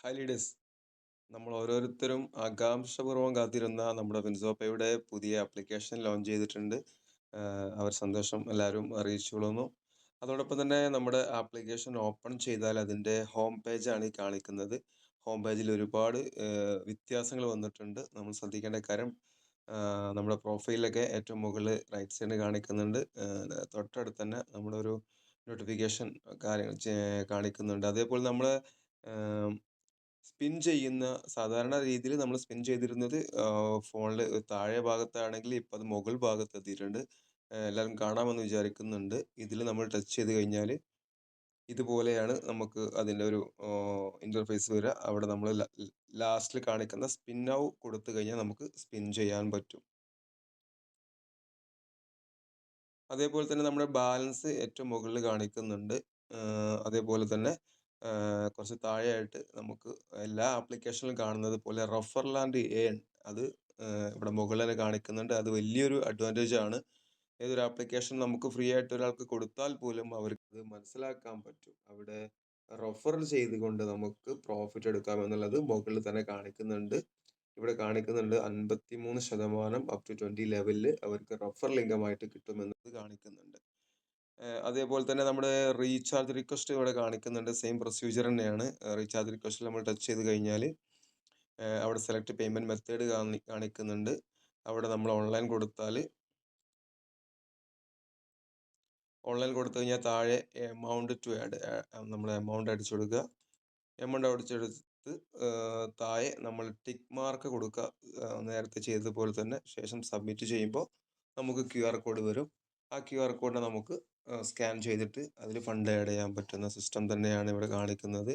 Hi leaders, നമ്മൾ ഓരോരുത്തരും ആകാംക്ഷപൂർവ്വം കാത്തിരുന്ന നമ്മുടെ ഫിൻസോപ്പയുടെ പുതിയ ആപ്ലിക്കേഷൻ ലോഞ്ച് ചെയ്തിട്ടുണ്ട്. അവർ സന്തോഷം എല്ലാവരും അറിയിച്ചുകൊള്ളുന്നു. അതോടൊപ്പം തന്നെ നമ്മുടെ ആപ്ലിക്കേഷൻ ഓപ്പൺ ചെയ്താൽ അതിൻ്റെ ഹോം പേജാണ് ഈ കാണിക്കുന്നത്. ഹോം പേജിൽ ഒരുപാട് വ്യത്യാസങ്ങൾ വന്നിട്ടുണ്ട്. നമ്മൾ ശ്രദ്ധിക്കേണ്ട കാര്യം, നമ്മുടെ പ്രൊഫൈലിലൊക്കെ ഏറ്റവും മുകളിൽ റൈറ്റ് സൈഡിൽ കാണിക്കുന്നുണ്ട്. തൊട്ടടുത്ത് തന്നെ നമ്മുടെ ഒരു നോട്ടിഫിക്കേഷൻ കാര്യങ്ങൾ കാണിക്കുന്നുണ്ട്. അതേപോലെ നമ്മൾ സ്പിൻ ചെയ്യുന്ന സാധാരണ രീതിയിൽ നമ്മൾ സ്പിൻ ചെയ്തിരുന്നത് ഫോണിൽ താഴെ ഭാഗത്താണെങ്കിൽ ഇപ്പം അത് മുകൾ ഭാഗത്ത് എത്തിയിട്ടുണ്ട്. എല്ലാവരും കാണാമെന്ന് വിചാരിക്കുന്നുണ്ട്. ഇതിൽ നമ്മൾ ടച്ച് ചെയ്ത് കഴിഞ്ഞാൽ ഇതുപോലെയാണ് നമുക്ക് അതിൻ്റെ ഒരു ഇൻ്റർഫേസ് വരിക. അവിടെ നമ്മൾ ലാസ്റ്റിൽ കാണിക്കുന്ന സ്പിൻ നൗ കൊടുത്തു കഴിഞ്ഞാൽ നമുക്ക് സ്പിൻ ചെയ്യാൻ പറ്റും. അതേപോലെ തന്നെ നമ്മുടെ ബാലൻസ് ഏറ്റവും മുകളിൽ കാണിക്കുന്നുണ്ട്. അതേപോലെ തന്നെ കുറച്ച് താഴെയായിട്ട് നമുക്ക് എല്ലാ ആപ്ലിക്കേഷനിലും കാണുന്നത് പോലെ റഫറൽ ആൻഡ് ഏൺ അത് ഇവിടെ മുകളിൽ തന്നെ കാണിക്കുന്നുണ്ട്. അത് വലിയൊരു അഡ്വാൻറ്റേജ് ആണ്. ഏതൊരു ആപ്ലിക്കേഷൻ നമുക്ക് ഫ്രീ ആയിട്ട് ഒരാൾക്ക് കൊടുത്താൽ പോലും അവർക്ക് അത് മനസ്സിലാക്കാൻ പറ്റും. അവിടെ റെഫർ ചെയ്തുകൊണ്ട് നമുക്ക് പ്രോഫിറ്റ് എടുക്കാം എന്നുള്ളത് മുകളിൽ തന്നെ കാണിക്കുന്നുണ്ട്. ഇവിടെ കാണിക്കുന്നുണ്ട് 53% അപ് ടു 20 ലെവലിൽ അവർക്ക് റഫറൽ ഇൻകമായിട്ട് കിട്ടുമെന്നത് കാണിക്കുന്നുണ്ട്. അതേപോലെ തന്നെ നമ്മുടെ റീചാർജ് റിക്വസ്റ്റ് ഇവിടെ കാണിക്കുന്നുണ്ട്. സെയിം പ്രൊസീജിയർ തന്നെയാണ്. റീചാർജ് റിക്വസ്റ്റിൽ നമ്മൾ ടച്ച് ചെയ്ത് കഴിഞ്ഞാൽ അവിടെ സെലക്ട് പേയ്മെന്റ് മെത്തേഡ് കാണിക്കുന്നുണ്ട്. അവിടെ നമ്മൾ ഓൺലൈൻ കൊടുത്തു കഴിഞ്ഞാൽ താഴെ എമൗണ്ട് ടു ആഡ് നമ്മൾ എമൗണ്ട് അടിച്ചു കൊടുക്കുക. എമൗണ്ട് അടിച്ചെടുത്ത് താഴെ നമ്മൾ ടിക്ക് മാർക്ക് കൊടുക്കുക. നേരത്തെ ചെയ്തതുപോലെ തന്നെ. ശേഷം സബ്മിറ്റ് ചെയ്യുമ്പോൾ നമുക്ക് QR കോഡ് വരും. ആ QR കോഡിനെ നമുക്ക് സ്കാൻ ചെയ്തിട്ട് അതിൽ ഫണ്ട് ആഡ് ചെയ്യാൻ പറ്റുന്ന സിസ്റ്റം തന്നെയാണ് ഇവിടെ കാണിക്കുന്നത്.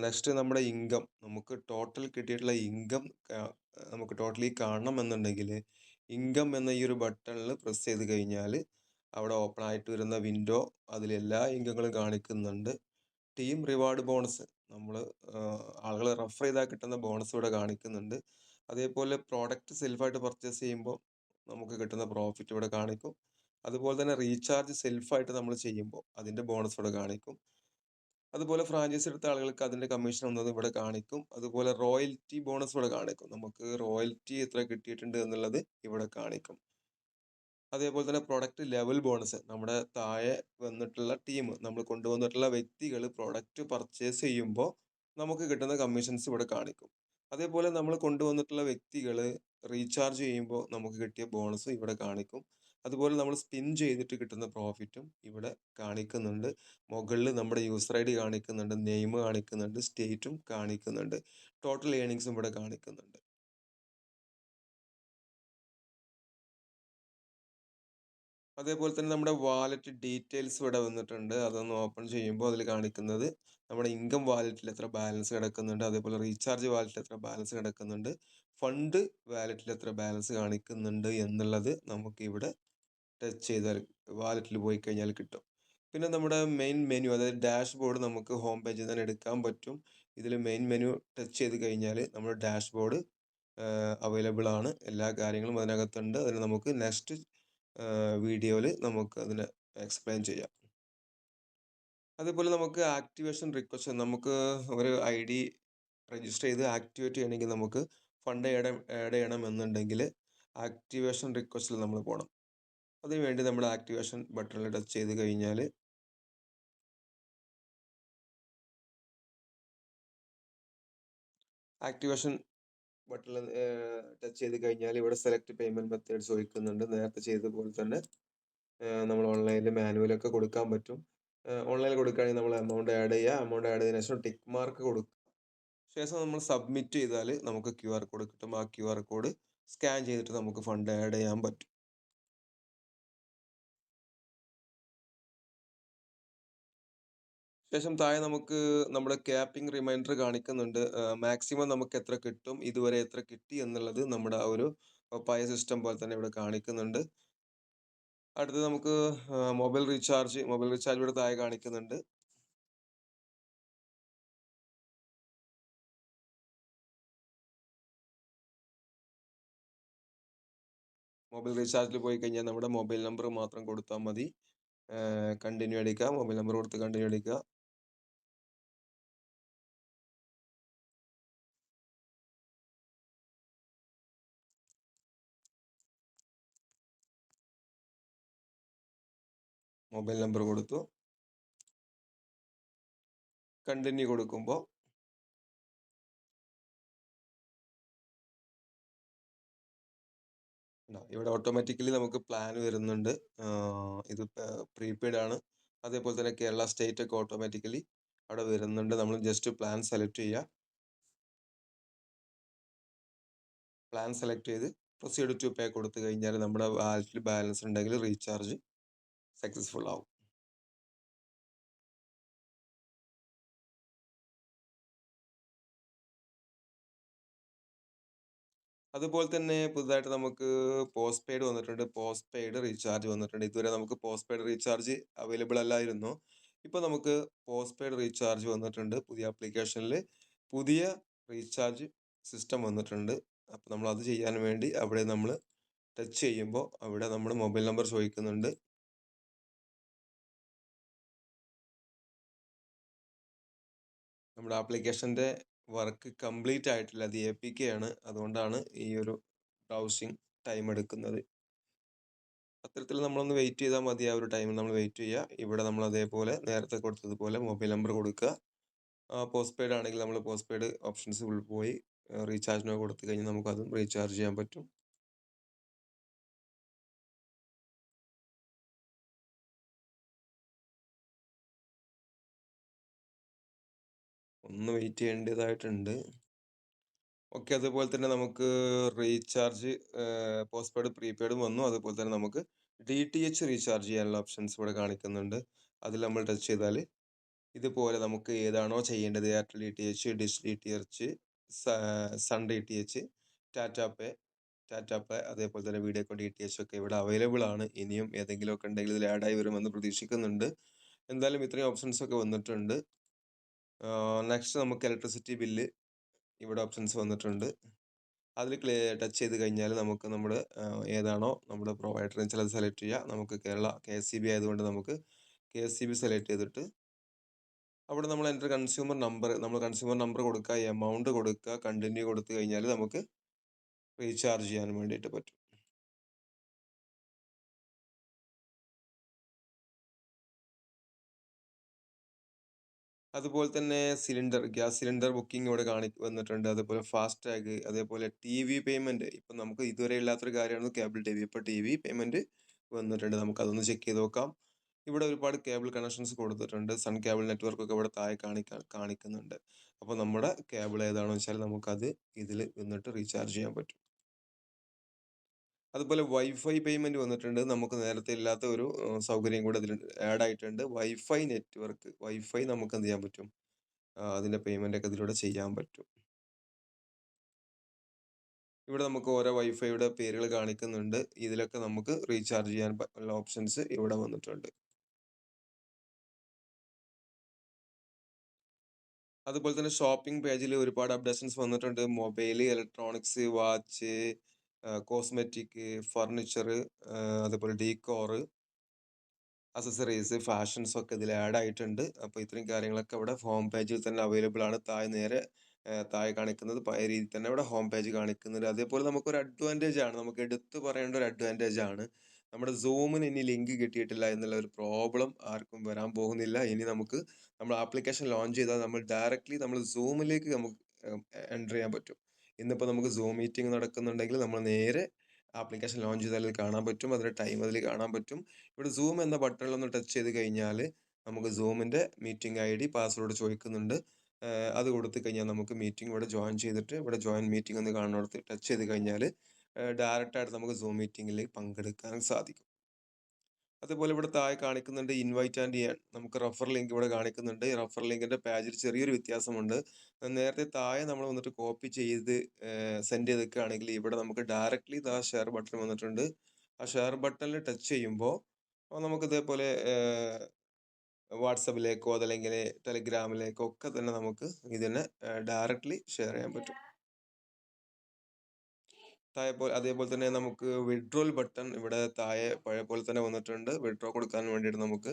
നെക്സ്റ്റ് നമ്മുടെ ഇൻകം, നമുക്ക് ടോട്ടൽ കിട്ടിയിട്ടുള്ള ഇൻകം നമുക്ക് ടോട്ടലി കാണണം എന്നുണ്ടെങ്കിൽ ഇൻകം എന്ന ഈ ഒരു ബട്ടണിൽ പ്രസ് ചെയ്ത് കഴിഞ്ഞാൽ അവിടെ ഓപ്പൺ ആയിട്ട് വരുന്ന വിൻഡോ അതിൽ എല്ലാ ഇൻകങ്ങളും കാണിക്കുന്നുണ്ട്. ടീം റിവാർഡ് ബോണസ്, നമ്മൾ ആളുകൾ റെഫർ ചെയ്താൽ കിട്ടുന്ന ബോണസ് ഇവിടെ കാണിക്കുന്നുണ്ട്. അതേപോലെ പ്രോഡക്റ്റ് സെൽഫായിട്ട് പർച്ചേസ് ചെയ്യുമ്പോൾ നമുക്ക് കിട്ടുന്ന പ്രോഫിറ്റ് ഇവിടെ കാണിക്കും. അതുപോലെ തന്നെ റീചാർജ് സെൽഫായിട്ട് നമ്മൾ ചെയ്യുമ്പോൾ അതിൻ്റെ ബോണസ് ഇവിടെ കാണിക്കും. അതുപോലെ ഫ്രാഞ്ചൈസി എടുത്ത ആളുകൾക്ക് അതിൻ്റെ കമ്മീഷൻ ഒന്നത് ഇവിടെ കാണിക്കും. അതുപോലെ റോയൽറ്റി ബോണസ് ഇവിടെ കാണിക്കും. നമുക്ക് റോയൽറ്റി എത്ര കിട്ടിയിട്ടുണ്ട് എന്നുള്ളത് ഇവിടെ കാണിക്കും. അതേപോലെ തന്നെ പ്രൊഡക്റ്റ് ലെവൽ ബോണസ്, നമ്മുടെ താഴെ വന്നിട്ടുള്ള ടീം, നമ്മൾ കൊണ്ടുവന്നിട്ടുള്ള വ്യക്തികൾ പ്രൊഡക്റ്റ് പർച്ചേസ് ചെയ്യുമ്പോൾ നമുക്ക് കിട്ടുന്ന കമ്മീഷൻസ് ഇവിടെ കാണിക്കും. അതേപോലെ നമ്മൾ കൊണ്ടുവന്നിട്ടുള്ള വ്യക്തികൾ റീചാർജ് ചെയ്യുമ്പോൾ നമുക്ക് കിട്ടിയ ബോണസ് ഇവിടെ കാണിക്കും. അതുപോലെ നമ്മൾ സ്പിൻ ചെയ്തിട്ട് കിട്ടുന്ന പ്രോഫിറ്റും ഇവിടെ കാണിക്കുന്നുണ്ട്. മുകളിൽ നമ്മുടെ യൂസർ ID കാണിക്കുന്നുണ്ട്, നെയിം കാണിക്കുന്നുണ്ട്, സ്റ്റേറ്റും കാണിക്കുന്നുണ്ട്, ടോട്ടൽ ഏണിങ്സും ഇവിടെ കാണിക്കുന്നുണ്ട്. അതേപോലെ തന്നെ നമ്മുടെ വാലറ്റ് ഡീറ്റെയിൽസ് ഇവിടെ വന്നിട്ടുണ്ട്. അതൊന്ന് ഓപ്പൺ ചെയ്യുമ്പോൾ അതിൽ കാണിക്കുന്നത് നമ്മുടെ ഇൻകം വാലറ്റിൽ എത്ര ബാലൻസ് കിടക്കുന്നുണ്ട്, അതേപോലെ റീചാർജ് വാലറ്റിൽ എത്ര ബാലൻസ് കിടക്കുന്നുണ്ട്, ഫണ്ട് വാലറ്റിൽ എത്ര ബാലൻസ് കാണിക്കുന്നുണ്ട് എന്നുള്ളത് നമുക്ക് ഇവിടെ ടച്ച് ചെയ്താൽ വാലറ്റിൽ പോയി കഴിഞ്ഞാൽ കിട്ടും. പിന്നെ നമ്മുടെ മെയിൻ മെനു, അതായത് ഡാഷ്ബോർഡ് നമുക്ക് ഹോം പേജിൽ തന്നെ എടുക്കാൻ പറ്റും. ഇതിൽ മെയിൻ മെനു ടച്ച് ചെയ്ത് കഴിഞ്ഞാൽ നമ്മുടെ ഡാഷ്ബോർഡ് അവൈലബിൾ ആണ്. എല്ലാ കാര്യങ്ങളും അതിനകത്തുണ്ട്. അതിന് നമുക്ക് നെക്സ്റ്റ് വീഡിയോയിൽ നമുക്ക് അതിനെ എക്സ്പ്ലെയിൻ ചെയ്യാം. അതേപോലെ നമുക്ക് ആക്ടിവേഷൻ റിക്വസ്റ്റ്, നമുക്ക് ഒരു ID രജിസ്റ്റർ ചെയ്ത് ആക്ടിവേറ്റ് ചെയ്യണമെങ്കിൽ നമുക്ക് ഫണ്ട് ആഡ് ചെയ്യണം എന്നുണ്ടെങ്കിൽ ആക്ടിവേഷൻ റിക്വസ്റ്റിൽ നമ്മൾ പോകണം. അതിനുവേണ്ടി നമ്മൾ ആക്ടിവേഷൻ ബട്ടണിൽ ടച്ച് ചെയ്ത് കഴിഞ്ഞാൽ ആക്ടിവേഷൻ ബട്ടണിൽ ടച്ച് ചെയ്ത് കഴിഞ്ഞാൽ ഇവിടെ സെലക്ട് പേയ്മെന്റ് മെത്തേഡ് ചോദിക്കുന്നുണ്ട്. നേരത്തെ ചെയ്തതുപോലെ തന്നെ നമ്മൾ ഓൺലൈനിൽ മാനുവലൊക്കെ കൊടുക്കാൻ പറ്റും. ഓൺലൈനിൽ കൊടുക്കുകയാണെങ്കിൽ നമ്മൾ എമൗണ്ട് ആഡ് ചെയ്യുക. എമൗണ്ട് ആഡ് ചെയ്തതിനു ശേഷം ടിക്ക് മാർക്ക് കൊടുക്കുക. ശേഷം നമ്മൾ സബ്മിറ്റ് ചെയ്താൽ നമുക്ക് QR കോഡ് കിട്ടും. ആ QR കോഡ് സ്കാൻ ചെയ്തിട്ട് നമുക്ക് ഫണ്ട് ആഡ് ചെയ്യാൻ പറ്റും. ശേഷം താഴെ നമുക്ക് നമ്മുടെ ക്യാപ്പിംഗ് റിമൈൻഡർ കാണിക്കുന്നുണ്ട്. മാക്സിമം നമുക്ക് എത്ര കിട്ടും, ഇതുവരെ എത്ര കിട്ടി എന്നുള്ളത് നമ്മുടെ ആ ഒരു പഴയ സിസ്റ്റം പോലെ തന്നെ ഇവിടെ കാണിക്കുന്നുണ്ട്. അടുത്തത് നമുക്ക് മൊബൈൽ റീചാർജ് ഇവിടെ താഴെ കാണിക്കുന്നുണ്ട്. മൊബൈൽ റീചാർജിൽ പോയി കഴിഞ്ഞാൽ നമ്മുടെ മൊബൈൽ നമ്പർ മാത്രം കൊടുത്താൽ മതി. കണ്ടിന്യൂ അടിക്കുക. മൊബൈൽ നമ്പർ കൊടുത്ത് കണ്ടിന്യൂ അടിക്കുക. മൊബൈൽ നമ്പർ കൊടുത്തു. കണ്ടിന്യൂ കൊടുക്കുമ്പോൾ ഇവിടെ ഓട്ടോമാറ്റിക്കലി നമുക്ക് പ്ലാൻ വരുന്നുണ്ട്. ഇത് പ്രീപെയ്ഡ് ആണ്. അതേപോലെ തന്നെ കേരള സ്റ്റേറ്റ് ഒക്കെ ഓട്ടോമാറ്റിക്കലി അവിടെ വരുന്നുണ്ട്. നമ്മൾ ജസ്റ്റ് പ്ലാൻ സെലക്ട് ചെയ്യുക. പ്ലാൻ സെലക്ട് ചെയ്ത് പ്രൊസീഡ് ടു പേ കൊടുത്തു കഴിഞ്ഞാൽ നമ്മുടെ വാലറ്റിൽ ബാലൻസ് ഉണ്ടെങ്കിൽ റീചാർജ് സക്സസ്ഫുൾ ആവും. അതുപോലെ തന്നെ പുതുതായിട്ട് നമുക്ക് പോസ്റ്റ് പെയ്ഡ് വന്നിട്ടുണ്ട്. പോസ്റ്റ് പെയ്ഡ് റീചാർജ് വന്നിട്ടുണ്ട്. ഇതുവരെ നമുക്ക് പോസ്റ്റ് പെയ്ഡ് റീചാർജ് അവൈലബിൾ അല്ലായിരുന്നു. ഇപ്പൊ നമുക്ക് പോസ്റ്റ് പെയ്ഡ് റീചാർജ് വന്നിട്ടുണ്ട്. പുതിയ ആപ്ലിക്കേഷനിൽ പുതിയ റീചാർജ് സിസ്റ്റം വന്നിട്ടുണ്ട്. അപ്പൊ നമ്മൾ അത് ചെയ്യാൻ വേണ്ടി അവിടെ നമ്മൾ ടച്ച് ചെയ്യുമ്പോൾ അവിടെ നമ്മൾ മൊബൈൽ നമ്പർ ചോദിക്കുന്നുണ്ട്. നമ്മുടെ ആപ്ലിക്കേഷന്റെ വർക്ക് കംപ്ലീറ്റ് ആയിട്ടില്ല. അത് APK ആണ്. അതുകൊണ്ടാണ് ഈ ഒരു ബ്രൗസിങ് ടൈം എടുക്കുന്നത്. അത്തരത്തിൽ നമ്മളൊന്ന് വെയിറ്റ് ചെയ്താൽ മതി. ആ ഒരു ടൈമിൽ നമ്മൾ വെയിറ്റ് ചെയ്യുക. ഇവിടെ നമ്മൾ അതേപോലെ നേരത്തെ കൊടുത്തതുപോലെ മൊബൈൽ നമ്പർ കൊടുക്കുക. പോസ്റ്റ് പെയ്ഡ് ആണെങ്കിൽ നമ്മൾ പോസ്റ്റ് പെയ്ഡ് ഓപ്ഷൻസിൽ പോയി റീചാർജിനോ കൊടുത്തു കഴിഞ്ഞാൽ നമുക്കതും റീചാർജ് ചെയ്യാൻ പറ്റും. ഒന്ന് വെയിറ്റ് ചെയ്യേണ്ടതായിട്ടുണ്ട്. ഓക്കെ, അതുപോലെ തന്നെ നമുക്ക് റീചാർജ് പോസ്റ്റ് പെയ്ഡ് പ്രീപെയ്ഡും വന്നു. അതുപോലെ തന്നെ നമുക്ക് DTH റീചാർജ് ചെയ്യാനുള്ള ഓപ്ഷൻസ് ഇവിടെ കാണിക്കുന്നുണ്ട്. അതിൽ നമ്മൾ ടച്ച് ചെയ്താൽ ഇതുപോലെ നമുക്ക് ഏതാണോ ചെയ്യേണ്ടത്, Airtel DTH, Dish DTH, Sun DTH, Tata Play, അതേപോലെ തന്നെ വീഡിയോകോൺ DTH ഒക്കെ ഇവിടെ അവൈലബിൾ ആണ്. ഇനിയും ഏതെങ്കിലും ഒക്കെ ഉണ്ടെങ്കിൽ ഇതിൽ ആഡ് ആയി വരുമെന്ന് പ്രതീക്ഷിക്കുന്നുണ്ട്. എന്തായാലും ഇത്രയും ഓപ്ഷൻസ് ഒക്കെ വന്നിട്ടുണ്ട്. നെക്സ്റ്റ് നമുക്ക് ഇലക്ട്രിസിറ്റി ബില്ല് ഇവിടെ ഓപ്ഷൻസ് വന്നിട്ടുണ്ട്. അതിൽ ടച്ച് ചെയ്ത് കഴിഞ്ഞാൽ നമുക്ക് നമ്മുടെ ഏതാണോ നമ്മുടെ പ്രൊവൈഡർ ചിലത് സെലക്ട് ചെയ്യുക. നമുക്ക് കേരള KSEB ആയതുകൊണ്ട് നമുക്ക് KSEB സെലക്ട് ചെയ്തിട്ട് അവിടെ നമ്മൾ കൺസ്യൂമർ നമ്പർ കൊടുക്കുക, എമൗണ്ട് കൊടുക്കുക, കണ്ടിന്യൂ കൊടുത്തു കഴിഞ്ഞാൽ നമുക്ക് റീചാർജ് ചെയ്യാൻ വേണ്ടിയിട്ട് പറ്റും. അതുപോലെ തന്നെ ഗ്യാസ് സിലിണ്ടർ ബുക്കിംഗ് ഇവിടെ വന്നിട്ടുണ്ട്. അതുപോലെ ഫാസ്ടാഗ്, അതേപോലെ TV പേയ്മെന്റ്. ഇപ്പൊ നമുക്ക് ഇതുവരെ ഇല്ലാത്തൊരു കാര്യമാണ് കേബിൾ TV. ഇപ്പൊ TV പേയ്മെന്റ് വന്നിട്ടുണ്ട്. നമുക്ക് അതൊന്ന് ചെക്ക് ചെയ്ത് നോക്കാം. ഇവിടെ ഒരുപാട് കേബിൾ കണക്ഷൻസ് കൊടുത്തിട്ടുണ്ട്. സൺ കേബിൾ നെറ്റ്വർക്ക് ഒക്കെ ഇവിടെ താഴെ കാണിക്കുന്നുണ്ട്. അപ്പോൾ നമ്മുടെ കേബിൾ ഏതാണെന്ന് വെച്ചാൽ നമുക്കത് ഇതിൽ വന്നിട്ട് റീചാർജ് ചെയ്യാൻ പറ്റും. അതുപോലെ വൈഫൈ പേയ്മെന്റ് വന്നിട്ടുണ്ട്. നമുക്ക് നേരത്തെ ഇല്ലാത്ത ഒരു സൗകര്യം കൂടെ ഇതിൽ ആഡ് ആയിട്ടുണ്ട്. വൈഫൈ നെറ്റ്വർക്ക്, വൈഫൈ നമുക്ക് എന്ത് ചെയ്യാൻ പറ്റും, അതിന്റെ പേയ്മെന്റ് ഒക്കെ ഇതിലൂടെ ചെയ്യാൻ പറ്റും. ഇവിടെ നമുക്ക് ഓരോ വൈഫൈയുടെ പേരുകൾ കാണിക്കുന്നുണ്ട്. ഇതിലൊക്കെ നമുക്ക് റീചാർജ് ചെയ്യാൻ ഉള്ള ഓപ്ഷൻസ് ഇവിടെ വന്നിട്ടുണ്ട്. അതുപോലെ തന്നെ ഷോപ്പിംഗ് പേജിൽ ഒരുപാട് അപ്ഡേഷൻസ് വന്നിട്ടുണ്ട്. Mobile, electronics, watch, cosmetic, furniture, അതുപോലെ ഡീകോർ, അക്സസറീസ്, ഫാഷൻസ് ഒക്കെ ഇതിൽ ആഡ് ആയിട്ടുണ്ട്. അപ്പോൾ ഇത്രയും കാര്യങ്ങളൊക്കെ ഇവിടെ ഹോം പേജിൽ തന്നെ അവൈലബിൾ ആണ്. താഴെ കാണിക്കുന്നത് പഴയ രീതിയിൽ തന്നെ ഇവിടെ ഹോം പേജ് കാണിക്കുന്നുണ്ട്. അതേപോലെ നമുക്കൊരു അഡ്വാൻറ്റേജ് ആണ്, നമുക്ക് എടുത്തു പറയേണ്ട ഒരു അഡ്വാൻറ്റേജ് ആണ്. നമ്മുടെ സൂമിന് ഇനി ലിങ്ക് കിട്ടിയിട്ടില്ല എന്നുള്ള ഒരു പ്രോബ്ലം ആർക്കും വരാൻ പോകുന്നില്ല. ഇനി നമുക്ക് നമ്മൾ ആപ്ലിക്കേഷൻ ലോഞ്ച് ചെയ്താൽ നമ്മൾ ഡയറക്റ്റ്ലി നമ്മൾ സൂമിലേക്ക് നമുക്ക് എൻ്റർ ചെയ്യാൻ പറ്റും. ഇന്നിപ്പോൾ നമുക്ക് സൂം മീറ്റിംഗ് നടക്കുന്നുണ്ടെങ്കിൽ നമ്മൾ നേരെ ആപ്ലിക്കേഷൻ ലോഞ്ച് ചെയ്താൽ കാണാൻ പറ്റും. അതിന്റെ ടൈം അതിൽ കാണാൻ പറ്റും. ഇവിടെ സൂം എന്ന ബട്ടണിൽ ഒന്ന് ടച്ച് ചെയ്ത് കഴിഞ്ഞാൽ നമുക്ക് സൂമിന്റെ മീറ്റിംഗ് ID പാസ്വേഡ് ചോദിക്കുന്നുണ്ട്. അത് കൊടുത്തു കഴിഞ്ഞാൽ നമുക്ക് മീറ്റിംഗ് ഇവിടെ ജോയിൻ ചെയ്തിട്ട് ഇവിടെ ജോയിൻ മീറ്റിംഗ് എന്ന് കാണുന്നിടത്ത് ടച്ച് ചെയ്ത് കഴിഞ്ഞാൽ ഡയറക്റ്റ് ആയിട്ട് നമുക്ക് സൂം മീറ്റിംഗിൽ പങ്കെടുക്കാൻ സാധിക്കും. അതുപോലെ ഇവിടെ താഴെ കാണിക്കുന്നുണ്ട് ഇൻവൈറ്റ് ആൻഡ് ഏൺ. നമുക്ക് റഫർ ലിങ്ക് ഇവിടെ കാണിക്കുന്നുണ്ട്. ഈ റഫർ ലിങ്കിന്റെ പേജിൽ ചെറിയൊരു വ്യത്യാസമുണ്ട്. നേരത്തെ താഴെ നമ്മൾ വന്നിട്ട് കോപ്പി ചെയ്ത് സെൻഡ് ചെയ്തൊക്കെയാണെങ്കിൽ ഇവിടെ നമുക്ക് ഡയറക്റ്റ്ലി ഷെയർ ബട്ടൺ വന്നിട്ടുണ്ട്. ആ ഷെയർ ബട്ടണിൽ ടച്ച് ചെയ്യുമ്പോൾ നമുക്ക് ഇതേപോലെ വാട്സപ്പിലേക്കോ അതല്ലെങ്കിൽ ടെലിഗ്രാമിലേക്കോ ഒക്കെ തന്നെ നമുക്ക് ഇതിനെ ഡയറക്റ്റ്ലി ഷെയർ ചെയ്യാൻ പറ്റും. അതേപോലെ തന്നെ നമുക്ക് വിഡ്രോൽ ബട്ടൺ ഇവിടെ താഴെ പഴയ പോലെ തന്നെ വന്നിട്ടുണ്ട്. വിഡ്രോ കൊടുക്കാൻ വേണ്ടിയിട്ട് നമുക്ക്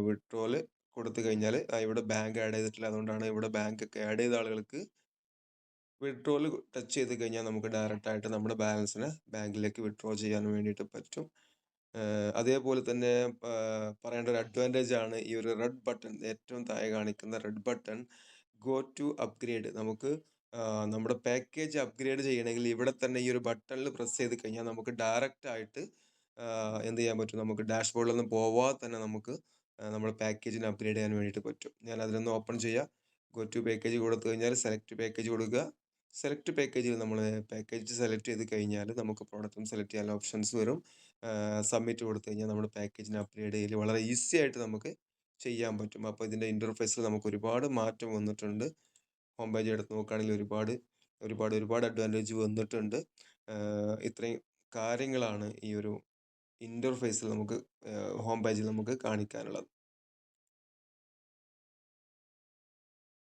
വിഡ്രോല് കൊടുത്തു കഴിഞ്ഞാൽ ഇവിടെ ബാങ്ക് ആഡ് ചെയ്തിട്ടില്ല. അതുകൊണ്ടാണ് ഇവിടെ ബാങ്ക് ഒക്കെ ആഡ് ചെയ്ത ആളുകൾക്ക് വിഡ്രോല് ടച്ച് ചെയ്ത് കഴിഞ്ഞാൽ നമുക്ക് ഡയറക്റ്റ് ആയിട്ട് നമ്മുടെ ബാലൻസിനെ ബാങ്കിലേക്ക് വിഡ്രോ ചെയ്യാൻ വേണ്ടിയിട്ട് പറ്റും. അതേപോലെ തന്നെ പറയേണ്ട ഒരു അഡ്വാൻറ്റേജ് ആണ് ഈ ഒരു റെഡ് ബട്ടൺ, ഏറ്റവും താഴെ കാണിക്കുന്ന red button go to upgrade. നമുക്ക് നമ്മുടെ പാക്കേജ് അപ്ഗ്രേഡ് ചെയ്യണമെങ്കിൽ ഇവിടെ തന്നെ ഈ ഒരു ബട്ടണിൽ പ്രസ് ചെയ്ത് കഴിഞ്ഞാൽ നമുക്ക് ഡയറക്റ്റ് ആയിട്ട് എന്ത് ചെയ്യാൻ പറ്റും, നമുക്ക് ഡാഷ്ബോർഡിലൊന്നും പോവാതെ തന്നെ നമുക്ക് നമ്മുടെ പാക്കേജിന് അപ്ഗ്രേഡ് ചെയ്യാൻ വേണ്ടിയിട്ട് പറ്റും. ഞാൻ അതിലൊന്ന് ഓപ്പൺ ചെയ്യാം. ഗോ ടു പാക്കേജ് കൊടുത്തു കഴിഞ്ഞാൽ സെലക്ട് പാക്കേജ് കൊടുക്കുക. സെലക്ട് പാക്കേജിൽ നമ്മൾ പാക്കേജ് സെലക്ട് ചെയ്ത് കഴിഞ്ഞാൽ നമുക്ക് പ്രോഡക്റ്റും സെലക്ട് ചെയ്യാനുള്ള ഓപ്ഷൻസ് വരും. സബ്മിറ്റ് കൊടുത്തു കഴിഞ്ഞാൽ നമ്മുടെ പാക്കേജിന് അപ്ഗ്രേഡ് ചെയ്യൽ വളരെ ഈസി ആയിട്ട് നമുക്ക് ചെയ്യാൻ പറ്റും. അപ്പോൾ ഇതിൻ്റെ ഇൻ്റർഫേസിൽ നമുക്ക് ഒരുപാട് മാറ്റം വന്നിട്ടുണ്ട്. ഹോം പേജ് എടുത്ത് നോക്കുകയാണെങ്കിൽ ഒരുപാട് അഡ്വാൻറ്റേജ് വന്നിട്ടുണ്ട്. ഇത്രയും കാര്യങ്ങളാണ് ഈ ഒരു ഇൻ്റർഫേസിൽ നമുക്ക് ഹോം പേജിൽ നമുക്ക് കാണിക്കാനുള്ളത്.